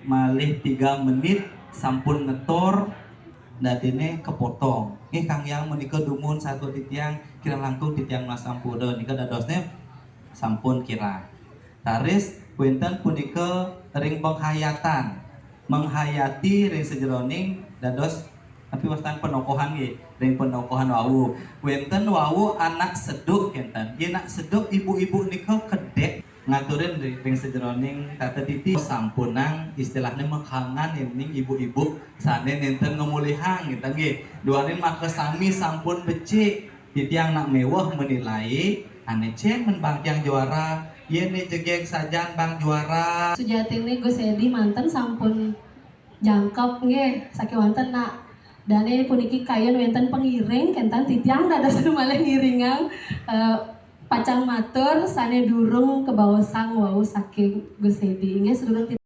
malih 3 menit sampun ngetor dadene kepotong. Kang yang menika dumun satu titiang kira langkung titiang mas sampura nika dadosnya sampun kira. Taris wenten punika ring penghayatan. Menghayati ring sejeroning dados tapi wastan penokohan nggih, ring penokohan wau. Wenten wau anak seduk kenten. Yen anak seduk ibu-ibu nika kedek ngaturin ring sejeroning tata titi sampunang istilahnya menghangan ning ibu-ibu sane nenten ngemulihang gitu nggih. Duanin maka sami sampun becik. Titiang nak mewah menilai ane cen men bang yang juara yen jegeng sajan bang juara. Sujatine Gus Edi manten sampun jangkep nggih saking wonten nak dane puniki kayen wonten pengiring kentan titiang dados malih ngiringang pacang matur sane durung kebaosang wau saking Gus Edi nggih sedulur